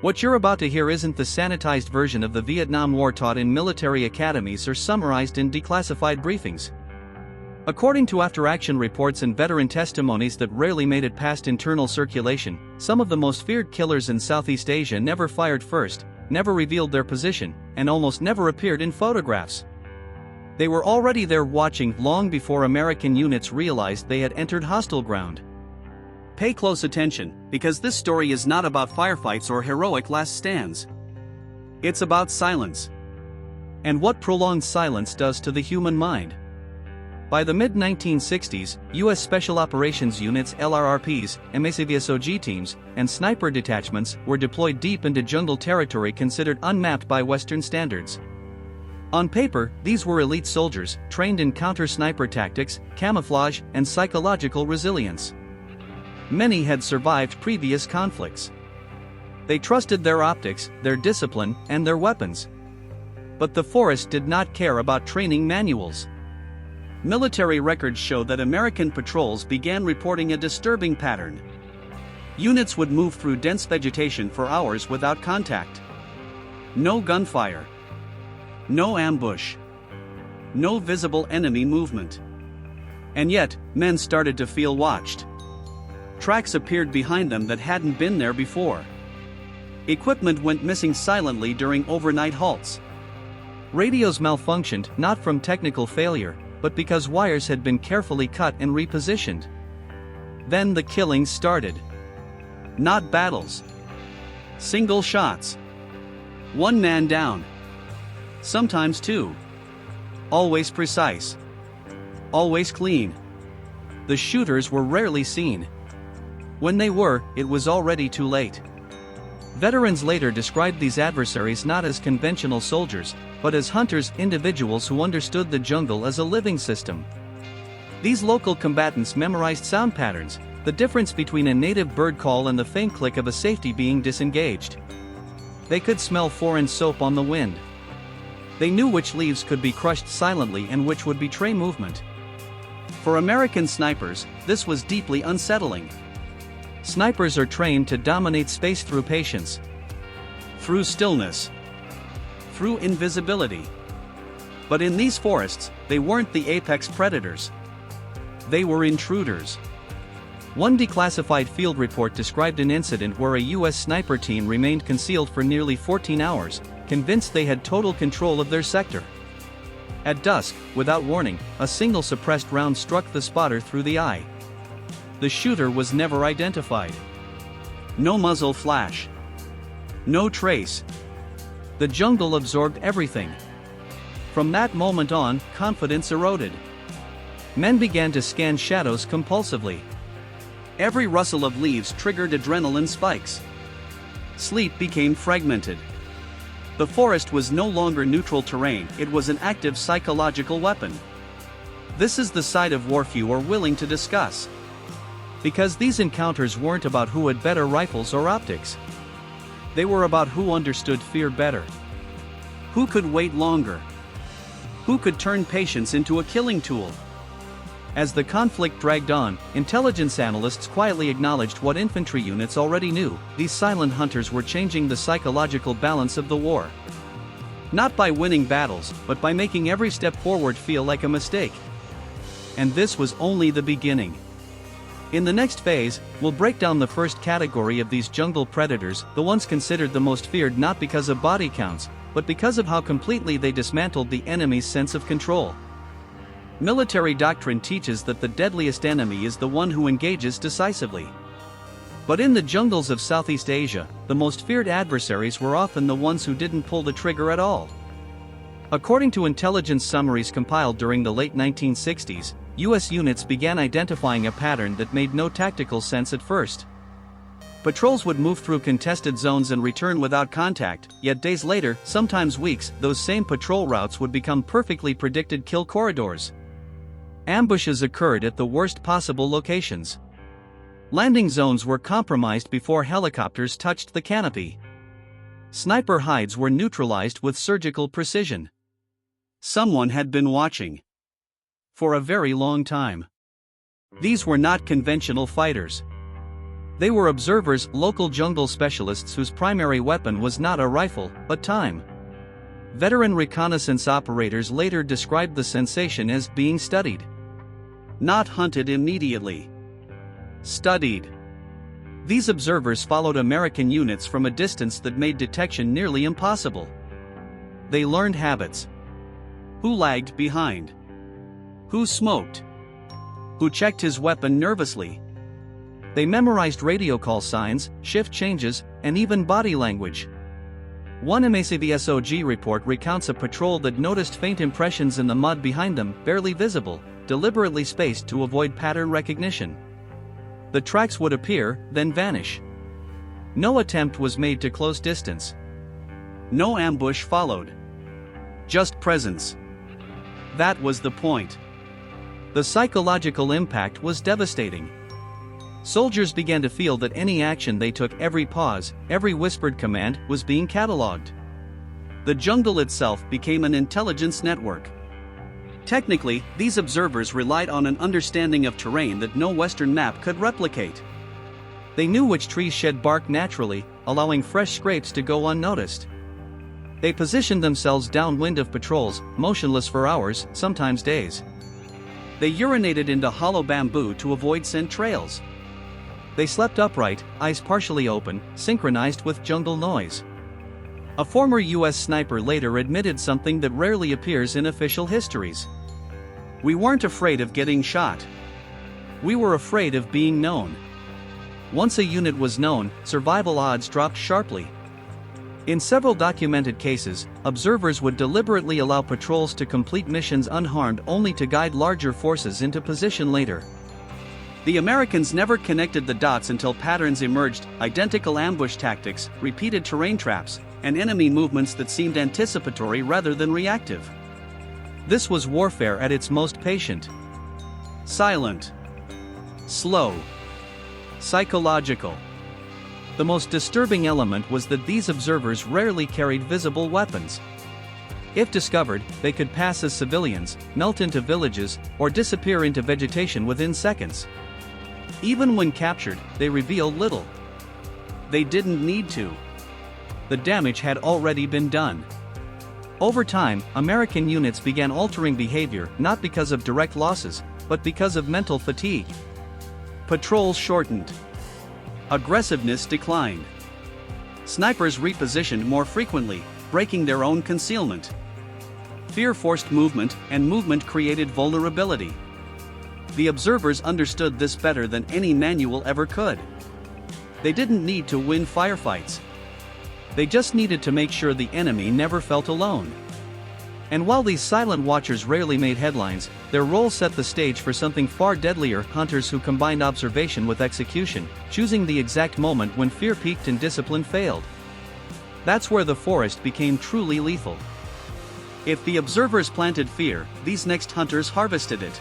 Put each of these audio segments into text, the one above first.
What you're about to hear isn't the sanitized version of the Vietnam War taught in military academies or summarized in declassified briefings. According to after-action reports and veteran testimonies that rarely made it past internal circulation, some of the most feared killers in Southeast Asia never fired first, never revealed their position, and almost never appeared in photographs. They were already there watching long before American units realized they had entered hostile ground. Pay close attention, because this story is not about firefights or heroic last stands. It's about silence. And what prolonged silence does to the human mind. By the mid-1960s, U.S. Special Operations Units LRRPs, MACVSOG teams, and sniper detachments were deployed deep into jungle territory considered unmapped by Western standards. On paper, these were elite soldiers, trained in counter-sniper tactics, camouflage, and psychological resilience. Many had survived previous conflicts. They trusted their optics, their discipline, and their weapons. But the forest did not care about training manuals. Military records show that American patrols began reporting a disturbing pattern. Units would move through dense vegetation for hours without contact. No gunfire. No ambush. No visible enemy movement. And yet, men started to feel watched. Tracks appeared behind them that hadn't been there before. Equipment went missing silently during overnight halts. Radios malfunctioned, not from technical failure, but because wires had been carefully cut and repositioned. Then the killings started. Not battles. Single shots. One man down. Sometimes two. Always precise. Always clean. The shooters were rarely seen. When they were, it was already too late. Veterans later described these adversaries not as conventional soldiers, but as hunters, individuals who understood the jungle as a living system. These local combatants memorized sound patterns, the difference between a native bird call and the faint click of a safety being disengaged. They could smell foreign soap on the wind. They knew which leaves could be crushed silently and which would betray movement. For American snipers, this was deeply unsettling. Snipers are trained to dominate space through patience, through stillness, through invisibility. But in these forests, they weren't the apex predators. They were intruders. One declassified field report described an incident where a U.S. sniper team remained concealed for nearly 14 hours, convinced they had total control of their sector. At dusk, without warning, a single suppressed round struck the spotter through the eye. The shooter was never identified. No muzzle flash. No trace. The jungle absorbed everything. From that moment on, confidence eroded. Men began to scan shadows compulsively. Every rustle of leaves triggered adrenaline spikes. Sleep became fragmented. The forest was no longer neutral terrain, it was an active psychological weapon. This is the side of war few are willing to discuss. Because these encounters weren't about who had better rifles or optics. They were about who understood fear better. Who could wait longer? Who could turn patience into a killing tool? As the conflict dragged on, intelligence analysts quietly acknowledged what infantry units already knew: these silent hunters were changing the psychological balance of the war. Not by winning battles, but by making every step forward feel like a mistake. And this was only the beginning. In the next phase, we'll break down the first category of these jungle predators, the ones considered the most feared not because of body counts, but because of how completely they dismantled the enemy's sense of control. Military doctrine teaches that the deadliest enemy is the one who engages decisively. But in the jungles of Southeast Asia, the most feared adversaries were often the ones who didn't pull the trigger at all. According to intelligence summaries compiled during the late 1960s, U.S. units began identifying a pattern that made no tactical sense at first. Patrols would move through contested zones and return without contact, yet days later, sometimes weeks, those same patrol routes would become perfectly predicted kill corridors. Ambushes occurred at the worst possible locations. Landing zones were compromised before helicopters touched the canopy. Sniper hides were neutralized with surgical precision. Someone had been watching. For a very long time. These were not conventional fighters. They were observers, local jungle specialists whose primary weapon was not a rifle, but time. Veteran reconnaissance operators later described the sensation as being studied. Not hunted immediately. Studied. These observers followed American units from a distance that made detection nearly impossible. They learned habits. Who lagged behind? Who smoked? Who checked his weapon nervously? They memorized radio call signs, shift changes, and even body language. One MACVSOG report recounts a patrol that noticed faint impressions in the mud behind them, barely visible, deliberately spaced to avoid pattern recognition. The tracks would appear, then vanish. No attempt was made to close distance. No ambush followed. Just presence. That was the point. The psychological impact was devastating. Soldiers began to feel that any action they took, every pause, every whispered command, was being catalogued. The jungle itself became an intelligence network. Technically, these observers relied on an understanding of terrain that no Western map could replicate. They knew which trees shed bark naturally, allowing fresh scrapes to go unnoticed. They positioned themselves downwind of patrols, motionless for hours, sometimes days. They urinated into hollow bamboo to avoid scent trails. They slept upright, eyes partially open, synchronized with jungle noise. A former US sniper later admitted something that rarely appears in official histories. We weren't afraid of getting shot. We were afraid of being known. Once a unit was known, survival odds dropped sharply. In several documented cases, observers would deliberately allow patrols to complete missions unharmed only to guide larger forces into position later. The Americans never connected the dots until patterns emerged: identical ambush tactics, repeated terrain traps, and enemy movements that seemed anticipatory rather than reactive. This was warfare at its most patient. Silent. Slow. Psychological. The most disturbing element was that these observers rarely carried visible weapons. If discovered, they could pass as civilians, melt into villages, or disappear into vegetation within seconds. Even when captured, they revealed little. They didn't need to. The damage had already been done. Over time, American units began altering behavior not because of direct losses, but because of mental fatigue. Patrols shortened. Aggressiveness declined. Snipers repositioned more frequently, breaking their own concealment. Fear forced movement, and movement created vulnerability. The observers understood this better than any manual ever could. They didn't need to win firefights. They just needed to make sure the enemy never felt alone. And while these silent watchers rarely made headlines, their role set the stage for something far deadlier: hunters who combined observation with execution, choosing the exact moment when fear peaked and discipline failed. That's where the forest became truly lethal. If the observers planted fear, these next hunters harvested it.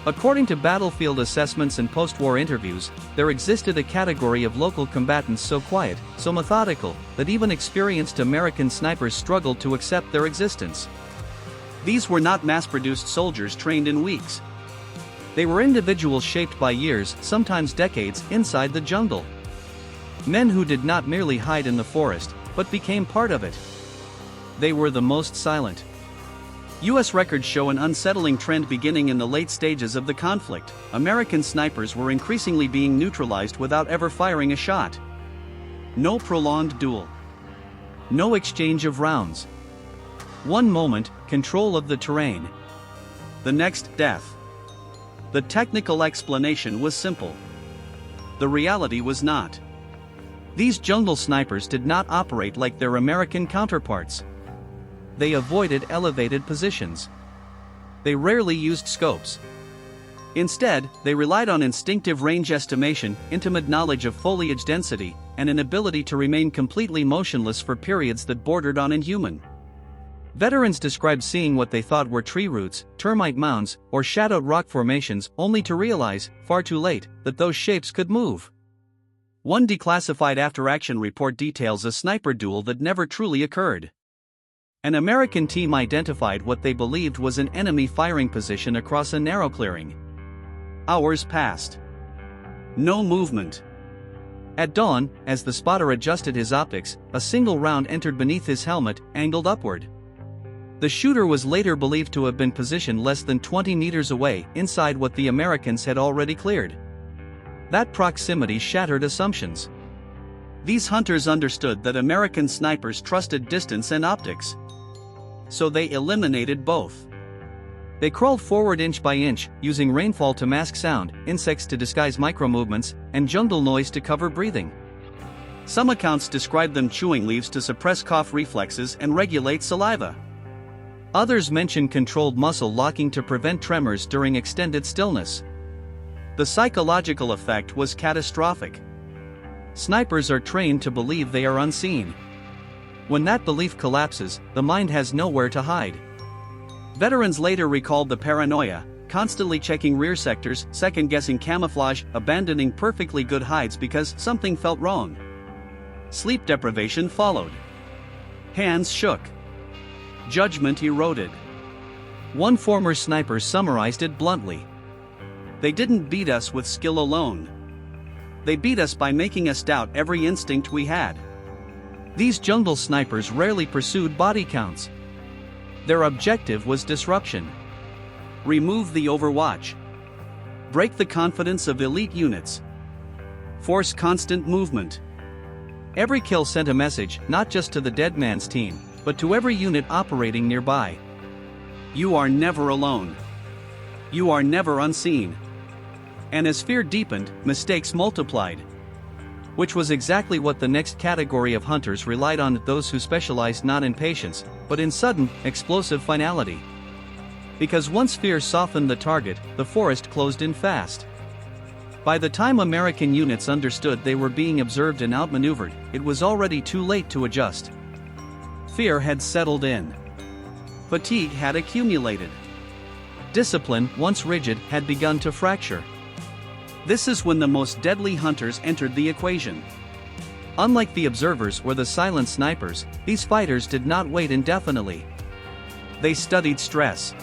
According to battlefield assessments and post-war interviews, there existed a category of local combatants so quiet, so methodical, that even experienced American snipers struggled to accept their existence. These were not mass-produced soldiers trained in weeks. They were individuals shaped by years, sometimes decades, inside the jungle. Men who did not merely hide in the forest, but became part of it. They were the most silent. U.S. records show an unsettling trend beginning in the late stages of the conflict. American snipers were increasingly being neutralized without ever firing a shot. No prolonged duel. No exchange of rounds. One moment, control of the terrain. The next, death. The technical explanation was simple. The reality was not. These jungle snipers did not operate like their American counterparts. They avoided elevated positions. They rarely used scopes. Instead, they relied on instinctive range estimation, intimate knowledge of foliage density, and an ability to remain completely motionless for periods that bordered on inhuman. Veterans described seeing what they thought were tree roots, termite mounds, or shadowed rock formations, only to realize, far too late, that those shapes could move. One declassified after-action report details a sniper duel that never truly occurred. An American team identified what they believed was an enemy firing position across a narrow clearing. Hours passed. No movement. At dawn, as the spotter adjusted his optics, a single round entered beneath his helmet, angled upward. The shooter was later believed to have been positioned less than 20 meters away, inside what the Americans had already cleared. That proximity shattered assumptions. These hunters understood that American snipers trusted distance and optics. So they eliminated both. They crawled forward inch by inch, using rainfall to mask sound, insects to disguise micromovements, and jungle noise to cover breathing. Some accounts describe them chewing leaves to suppress cough reflexes and regulate saliva. Others mention controlled muscle locking to prevent tremors during extended stillness. The psychological effect was catastrophic. Snipers are trained to believe they are unseen. When that belief collapses, the mind has nowhere to hide. Veterans later recalled the paranoia, constantly checking rear sectors, second-guessing camouflage, abandoning perfectly good hides because something felt wrong. Sleep deprivation followed. Hands shook. Judgment eroded. One former sniper summarized it bluntly. "They didn't beat us with skill alone. They beat us by making us doubt every instinct we had." These jungle snipers rarely pursued body counts. Their objective was disruption. Remove the overwatch. Break the confidence of elite units. Force constant movement. Every kill sent a message, not just to the dead man's team, but to every unit operating nearby. You are never alone. You are never unseen. And as fear deepened, mistakes multiplied. Which was exactly what the next category of hunters relied on: those who specialized not in patience, but in sudden, explosive finality. Because once fear softened the target, the forest closed in fast. By the time American units understood they were being observed and outmaneuvered, it was already too late to adjust. Fear had settled in. Fatigue had accumulated. Discipline, once rigid, had begun to fracture. This is when the most deadly hunters entered the equation. Unlike the observers or the silent snipers, these fighters did not wait indefinitely. They studied stress.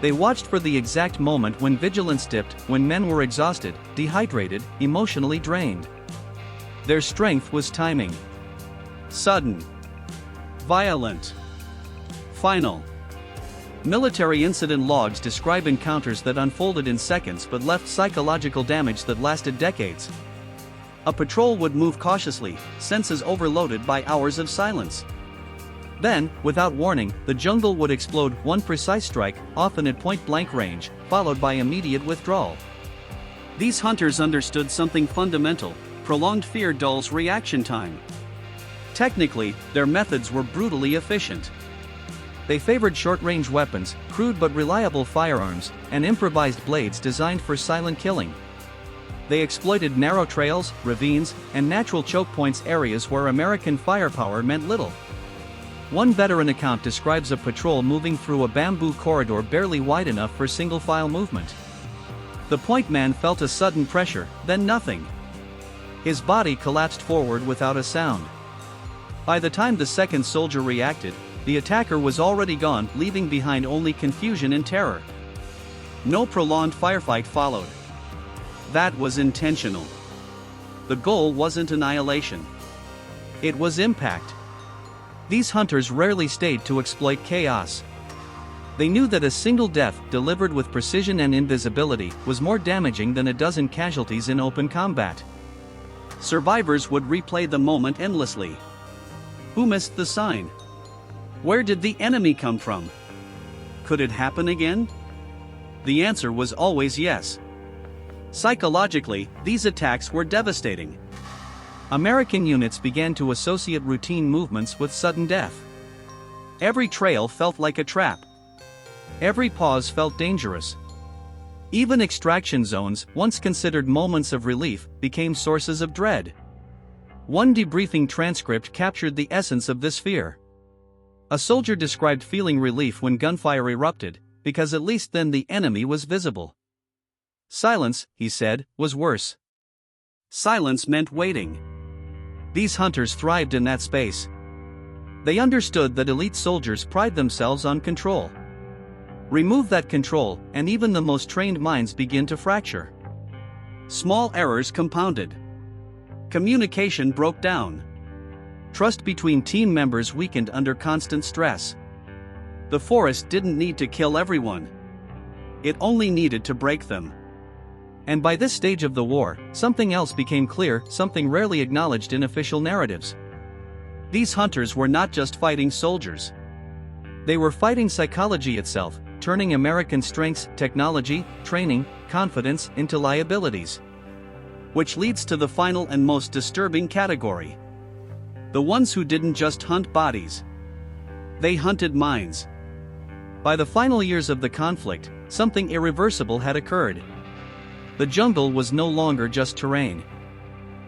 They watched for the exact moment when vigilance dipped, when men were exhausted, dehydrated, emotionally drained. Their strength was timing. Sudden. Violent. Final. Military incident logs describe encounters that unfolded in seconds but left psychological damage that lasted decades. A patrol would move cautiously, senses overloaded by hours of silence. Then, without warning, the jungle would explode, one precise strike, often at point-blank range, followed by immediate withdrawal. These hunters understood something fundamental: prolonged fear dulls reaction time. Technically, their methods were brutally efficient. They favored short-range weapons, crude but reliable firearms, and improvised blades designed for silent killing. They exploited narrow trails, ravines, and natural choke points, areas where American firepower meant little. One veteran account describes a patrol moving through a bamboo corridor barely wide enough for single-file movement. The point man felt a sudden pressure, then nothing. His body collapsed forward without a sound. By the time the second soldier reacted, the attacker was already gone, leaving behind only confusion and terror. No prolonged firefight followed. That was intentional. The goal wasn't annihilation. It was impact. These hunters rarely stayed to exploit chaos. They knew that a single death, delivered with precision and invisibility, was more damaging than a dozen casualties in open combat. Survivors would replay the moment endlessly. Who missed the sign? Where did the enemy come from? Could it happen again? The answer was always yes. Psychologically, these attacks were devastating. American units began to associate routine movements with sudden death. Every trail felt like a trap. Every pause felt dangerous. Even extraction zones, once considered moments of relief, became sources of dread. One debriefing transcript captured the essence of this fear. A soldier described feeling relief when gunfire erupted, because at least then the enemy was visible. Silence, he said, was worse. Silence meant waiting. These hunters thrived in that space. They understood that elite soldiers pride themselves on control. Remove that control, and even the most trained minds begin to fracture. Small errors compounded. Communication broke down. Trust between team members weakened under constant stress. The forest didn't need to kill everyone. It only needed to break them. And by this stage of the war, something else became clear, something rarely acknowledged in official narratives. These hunters were not just fighting soldiers. They were fighting psychology itself, turning American strengths, technology, training, confidence into liabilities. Which leads to the final and most disturbing category. The ones who didn't just hunt bodies. They hunted minds. By the final years of the conflict, something irreversible had occurred. The jungle was no longer just terrain.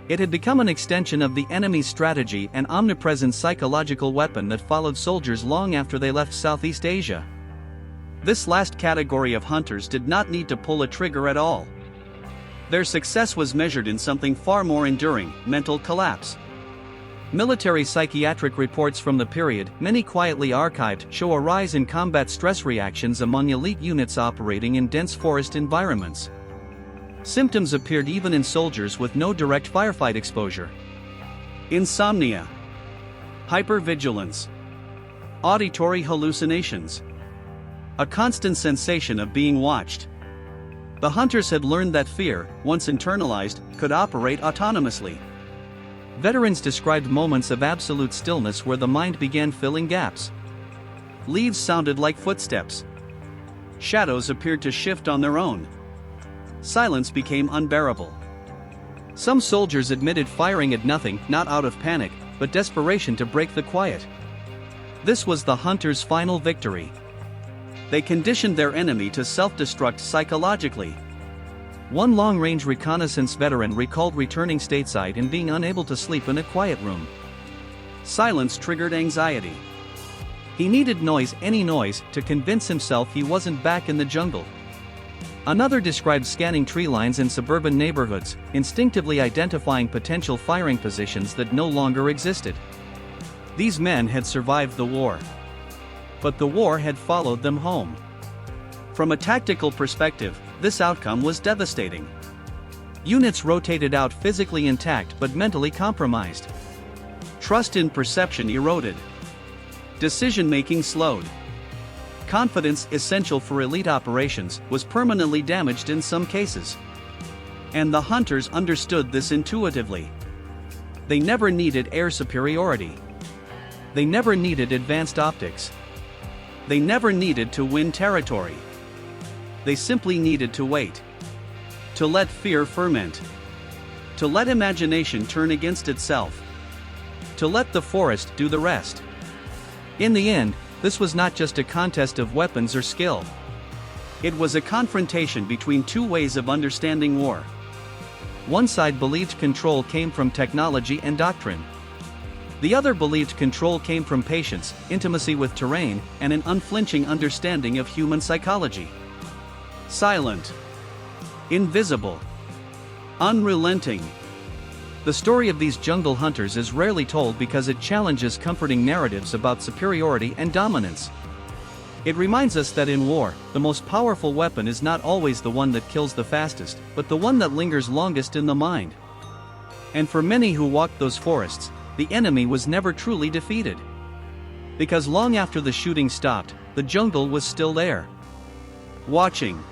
It had become an extension of the enemy's strategy, an omnipresent psychological weapon that followed soldiers long after they left Southeast Asia. This last category of hunters did not need to pull a trigger at all. Their success was measured in something far more enduring: mental collapse. Military psychiatric reports from the period, many quietly archived, show a rise in combat stress reactions among elite units operating in dense forest environments. Symptoms appeared even in soldiers with no direct firefight exposure. Insomnia, hypervigilance, auditory hallucinations, a constant sensation of being watched. The hunters had learned that fear, once internalized, could operate autonomously. Veterans described moments of absolute stillness where the mind began filling gaps. Leaves sounded like footsteps. Shadows appeared to shift on their own. Silence became unbearable. Some soldiers admitted firing at nothing, not out of panic, but desperation to break the quiet. This was the hunters' final victory. They conditioned their enemy to self-destruct psychologically. One long-range reconnaissance veteran recalled returning stateside and being unable to sleep in a quiet room. Silence triggered anxiety. He needed noise, any noise, to convince himself he wasn't back in the jungle. Another described scanning tree lines in suburban neighborhoods, instinctively identifying potential firing positions that no longer existed. These men had survived the war. But the war had followed them home. From a tactical perspective, this outcome was devastating. Units rotated out physically intact but mentally compromised. Trust in perception eroded. Decision-making slowed. Confidence, essential for elite operations, was permanently damaged in some cases. And the hunters understood this intuitively. They never needed air superiority. They never needed advanced optics. They never needed to win territory. They simply needed to wait. To let fear ferment. To let imagination turn against itself. To let the forest do the rest. In the end, this was not just a contest of weapons or skill. It was a confrontation between two ways of understanding war. One side believed control came from technology and doctrine. The other believed control came from patience, intimacy with terrain, and an unflinching understanding of human psychology. Silent. Invisible. Unrelenting. The story of these jungle hunters is rarely told because it challenges comforting narratives about superiority and dominance. It reminds us that in war, the most powerful weapon is not always the one that kills the fastest, but the one that lingers longest in the mind. And for many who walked those forests, the enemy was never truly defeated. Because long after the shooting stopped, the jungle was still there. Watching.